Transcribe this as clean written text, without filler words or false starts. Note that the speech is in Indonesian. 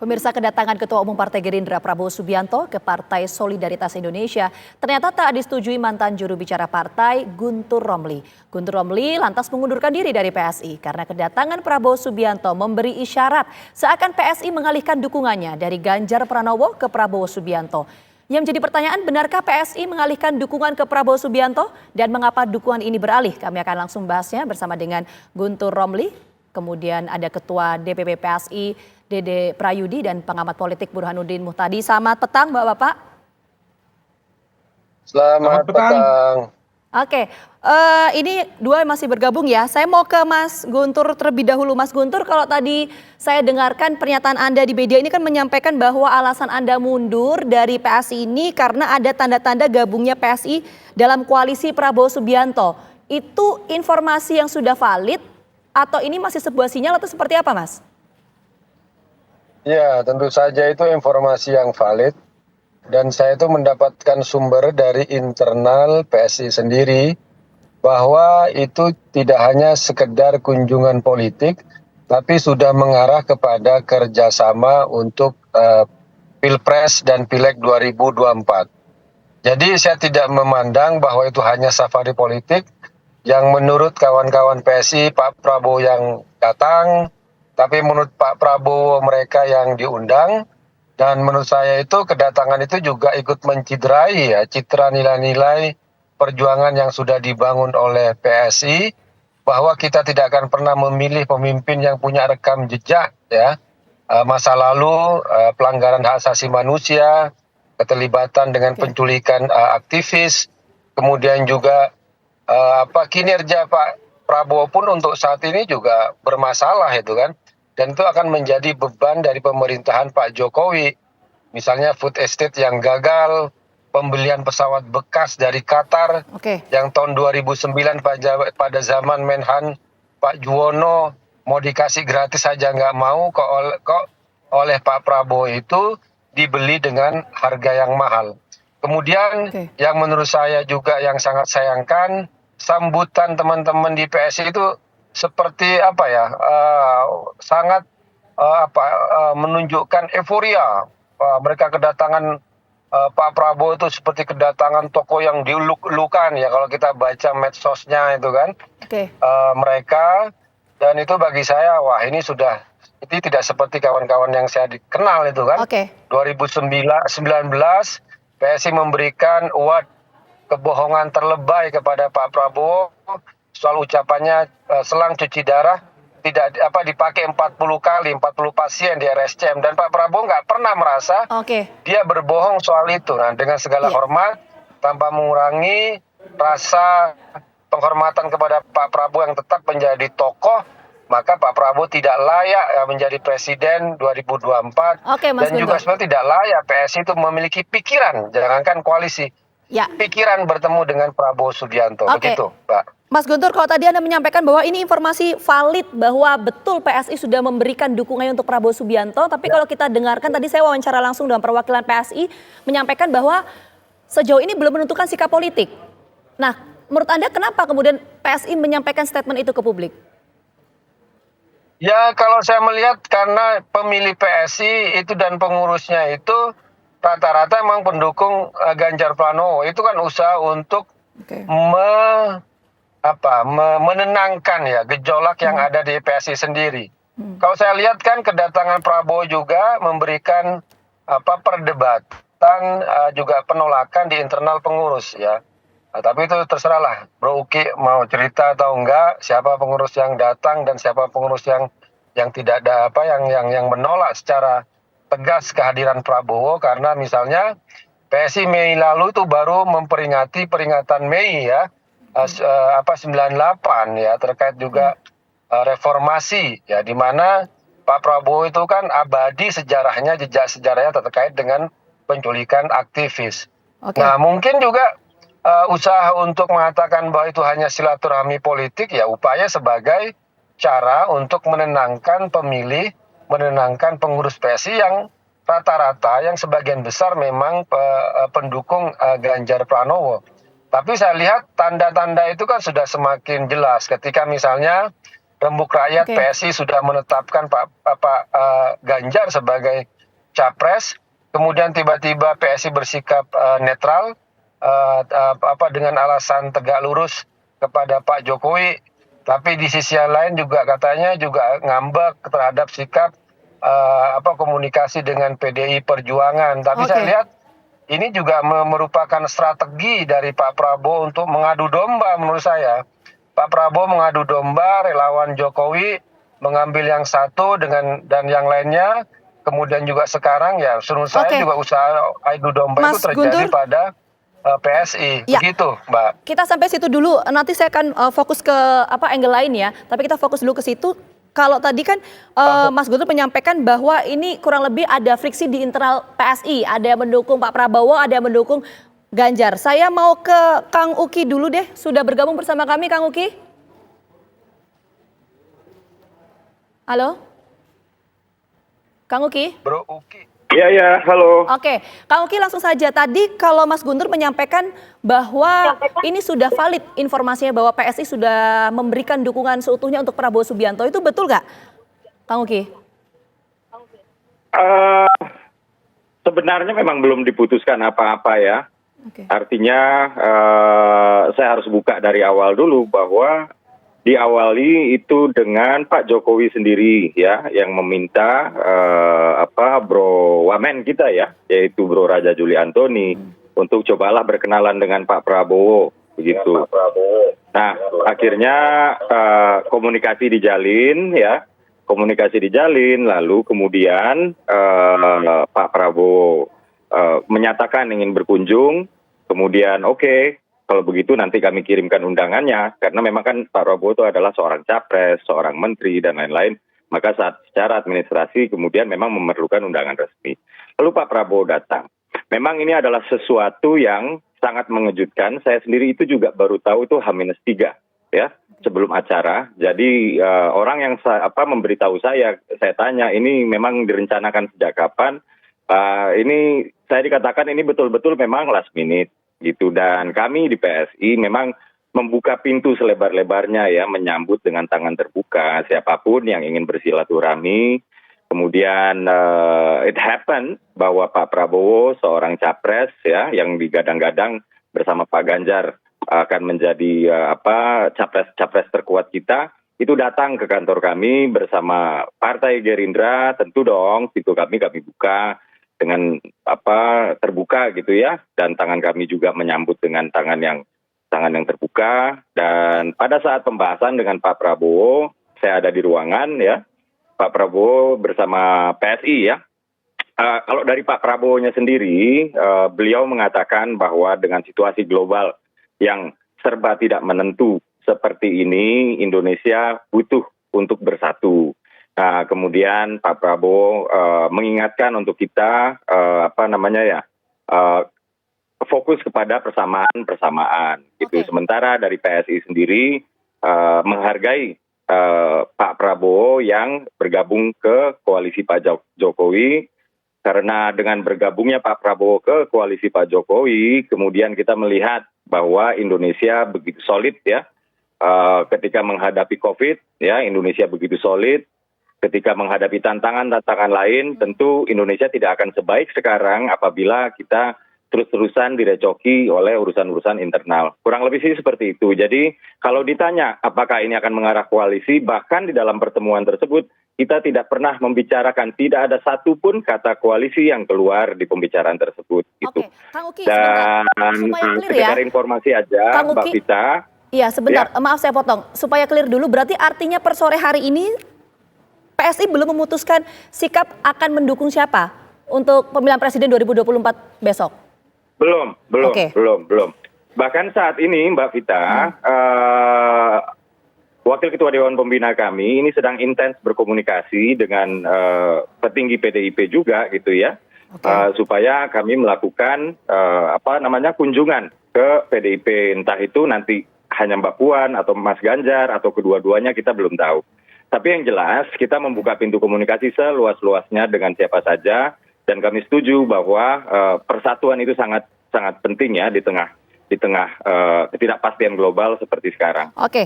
Pemirsa, kedatangan Ketua Umum Partai Gerindra Prabowo Subianto ke Partai Solidaritas Indonesia ternyata tak disetujui mantan juru bicara partai Guntur Romli. Guntur Romli lantas mengundurkan diri dari PSI karena kedatangan Prabowo Subianto memberi isyarat seakan PSI mengalihkan dukungannya dari Ganjar Pranowo ke Prabowo Subianto. Yang menjadi pertanyaan, benarkah PSI mengalihkan dukungan ke Prabowo Subianto dan mengapa dukungan ini beralih? Kami akan langsung bahasnya bersama dengan Guntur Romli. Kemudian ada Ketua DPP PSI Dede Prayudi dan pengamat politik Burhanuddin Muhtadi. Selamat petang Bapak-Bapak. Selamat petang. Oke, ini dua masih bergabung ya. Saya mau ke Mas Guntur terlebih dahulu. Mas Guntur, kalau tadi saya dengarkan pernyataan Anda di media ini kan menyampaikan bahwa alasan Anda mundur dari PSI ini karena ada tanda-tanda gabungnya PSI dalam koalisi Prabowo Subianto. Itu informasi yang sudah valid atau ini masih sebuah sinyal atau seperti apa, Mas? Ya, tentu saja itu informasi yang valid dan saya itu mendapatkan sumber dari internal PSI sendiri bahwa itu tidak hanya sekedar kunjungan politik tapi sudah mengarah kepada kerjasama untuk Pilpres dan Pileg 2024. Jadi saya tidak memandang bahwa itu hanya safari politik yang menurut kawan-kawan PSI Pak Prabowo yang datang, tapi menurut Pak Prabowo mereka yang diundang, dan menurut saya itu kedatangan itu juga ikut menciderai ya citra nilai-nilai perjuangan yang sudah dibangun oleh PSI, bahwa kita tidak akan pernah memilih pemimpin yang punya rekam jejak ya masa lalu pelanggaran hak asasi manusia, keterlibatan dengan penculikan aktivis, kemudian juga kinerja Pak Prabowo pun untuk saat ini juga bermasalah itu kan. Dan itu akan menjadi beban dari pemerintahan Pak Jokowi. Misalnya food estate yang gagal, pembelian pesawat bekas dari Qatar yang tahun 2009 pada zaman Menhan Pak Juwono mau dikasih gratis saja nggak mau, kok oleh Pak Prabowo itu dibeli dengan harga yang mahal. Kemudian yang menurut saya juga yang sangat sayangkan, sambutan teman-teman di PSI itu seperti sangat menunjukkan euforia. Mereka kedatangan Pak Prabowo itu seperti kedatangan tokoh yang dieluk-elukan ya kalau kita baca medsosnya itu kan. Mereka, dan itu bagi saya wah ini tidak seperti kawan-kawan yang saya dikenal itu kan. 2019 PSI memberikan award kebohongan terlebay kepada Pak Prabowo soal ucapannya selang cuci darah tidak dipakai 40 kali, 40 pasien di RSCM, dan Pak Prabowo nggak pernah merasa dia berbohong soal itu. Nah, dengan segala hormat tanpa mengurangi rasa penghormatan kepada Pak Prabowo yang tetap menjadi tokoh, maka Pak Prabowo tidak layak menjadi presiden 2024 dan juga sebenarnya tidak layak PSI itu memiliki pikiran, jangankan koalisi. Pikiran bertemu dengan Prabowo Subianto, begitu, Mbak. Mas Guntur, kalau tadi Anda menyampaikan bahwa ini informasi valid bahwa betul PSI sudah memberikan dukungannya untuk Prabowo Subianto, tapi kalau kita dengarkan tadi saya wawancara langsung dengan perwakilan PSI menyampaikan bahwa sejauh ini belum menentukan sikap politik. Nah, menurut Anda kenapa kemudian PSI menyampaikan statement itu ke publik? Ya, kalau saya melihat karena pemilih PSI itu dan pengurusnya itu rata-rata memang pendukung Ganjar Pranowo. Itu kan usaha untuk menenangkan ya gejolak yang ada di PSI sendiri. Kalau saya lihat kan kedatangan Prabowo juga memberikan perdebatan juga penolakan di internal pengurus ya. Tapi itu terserahlah Bro Uki mau cerita atau enggak, siapa pengurus yang datang dan siapa pengurus yang tidak ada yang menolak secara tegas kehadiran Prabowo, karena misalnya PSI Mei lalu itu baru memperingati peringatan Mei ya 98 ya terkait juga reformasi ya, di mana Pak Prabowo itu kan abadi sejarahnya, jejak sejarahnya terkait dengan penculikan aktivis. Nah, mungkin juga usaha untuk mengatakan bahwa itu hanya silaturahmi politik ya, upaya sebagai cara untuk menenangkan pemilih, menenangkan pengurus PSI yang rata-rata yang sebagian besar memang pendukung Ganjar Pranowo. Tapi saya lihat tanda-tanda itu kan sudah semakin jelas ketika misalnya rembuk rakyat Oke. PSI sudah menetapkan Pak Ganjar sebagai capres, kemudian tiba-tiba PSI bersikap netral dengan alasan tegak lurus kepada Pak Jokowi, tapi di sisi yang lain juga katanya juga ngambek terhadap sikap komunikasi dengan PDI Perjuangan. Tapi saya Oke. lihat ini juga merupakan strategi dari Pak Prabowo untuk mengadu domba menurut saya. Pak Prabowo mengadu domba relawan Jokowi, mengambil yang satu dan yang lainnya, kemudian juga sekarang ya menurut saya Oke. juga usaha adu domba itu Mas terjadi Guntur, pada PSI. ya, Begitu, Mbak. kita sampai situ dulu. Nanti saya akan fokus ke angle lain ya. Tapi kita fokus dulu ke situ. Kalau tadi kan Mas Guntur menyampaikan bahwa ini kurang lebih ada friksi di internal PSI. Ada yang mendukung Pak Prabowo, ada yang mendukung Ganjar. Saya mau ke Kang Uki dulu deh. Sudah bergabung bersama kami, Kang Uki. Halo? Kang Uki? Bro Uki. Iya, halo. Oke, Kang Uki langsung saja. Tadi kalau Mas Guntur menyampaikan bahwa ini sudah valid informasinya bahwa PSI sudah memberikan dukungan seutuhnya untuk Prabowo Subianto. Itu betul nggak, Kang Uki? Sebenarnya memang belum diputuskan apa-apa ya. Oke. Artinya saya harus buka dari awal dulu bahwa diawali itu dengan Pak Jokowi sendiri ya yang meminta Bro Wamen kita ya, yaitu Bro Raja Juli Antoni untuk cobalah berkenalan dengan Pak Prabowo begitu. Nah, akhirnya komunikasi dijalin ya. Komunikasi dijalin, lalu kemudian Pak Prabowo menyatakan ingin berkunjung, kemudian oke, kalau begitu nanti kami kirimkan undangannya, karena memang kan Pak Prabowo itu adalah seorang capres, seorang menteri, dan lain-lain, maka saat secara administrasi kemudian memang memerlukan undangan resmi. Lalu Pak Prabowo datang. Memang ini adalah sesuatu yang sangat mengejutkan, saya sendiri itu juga baru tahu itu H-3 ya. Sebelum acara, jadi orang yang memberitahu saya tanya ini memang direncanakan sejak kapan? Ini saya dikatakan ini betul-betul memang last minute gitu, dan kami di PSI memang membuka pintu selebar-lebarnya ya, menyambut dengan tangan terbuka siapapun yang ingin bersilaturahmi. Kemudian it happen bahwa Pak Prabowo seorang capres ya yang digadang-gadang bersama Pak Ganjar akan menjadi capres terkuat kita, itu datang ke kantor kami bersama Partai Gerindra. Tentu dong pintu kami buka dengan terbuka gitu ya, dan tangan kami juga menyambut dengan tangan yang terbuka. Dan pada saat pembahasan dengan Pak Prabowo, saya ada di ruangan ya, Pak Prabowo bersama PSI ya. Kalau dari Pak Prabowo-nya sendiri, beliau mengatakan bahwa dengan situasi global yang serba tidak menentu seperti ini, Indonesia butuh untuk bersatu. Nah, kemudian Pak Prabowo mengingatkan untuk kita fokus kepada persamaan gitu. Oke. Sementara dari PSI sendiri menghargai Pak Prabowo yang bergabung ke koalisi Pak Jokowi. Karena dengan bergabungnya Pak Prabowo ke koalisi Pak Jokowi, kemudian kita melihat bahwa Indonesia begitu solid ya, ketika menghadapi COVID ya, Indonesia begitu solid. Ketika menghadapi tantangan lain, tentu Indonesia tidak akan sebaik sekarang apabila kita terus-terusan direcoki oleh urusan-urusan internal. Kurang lebih sih seperti itu. Jadi kalau ditanya apakah ini akan mengarah koalisi, bahkan di dalam pertemuan tersebut kita tidak pernah membicarakan, tidak ada satupun kata koalisi yang keluar di pembicaraan tersebut. Gitu. Oke, Kang Uki, Dan supaya clear ya. sekedar informasi aja, Kang Mbak Uki. Vita. Iya, sebentar. Ya. Maaf saya potong. Supaya clear dulu, berarti artinya per sore hari ini PSI belum memutuskan sikap akan mendukung siapa untuk pemilihan presiden 2024 besok? Belum. Oke. Belum. Bahkan saat ini Mbak Vita, Wakil Ketua Dewan Pembina kami ini sedang intens berkomunikasi dengan petinggi PDIP juga gitu ya, supaya kami melakukan kunjungan ke PDIP, entah itu nanti hanya Mbak Puan atau Mas Ganjar atau kedua-duanya, kita belum tahu. Tapi yang jelas kita membuka pintu komunikasi seluas-luasnya dengan siapa saja, dan kami setuju bahwa persatuan itu sangat penting ya di tengah ketidakpastian global seperti sekarang. Oke,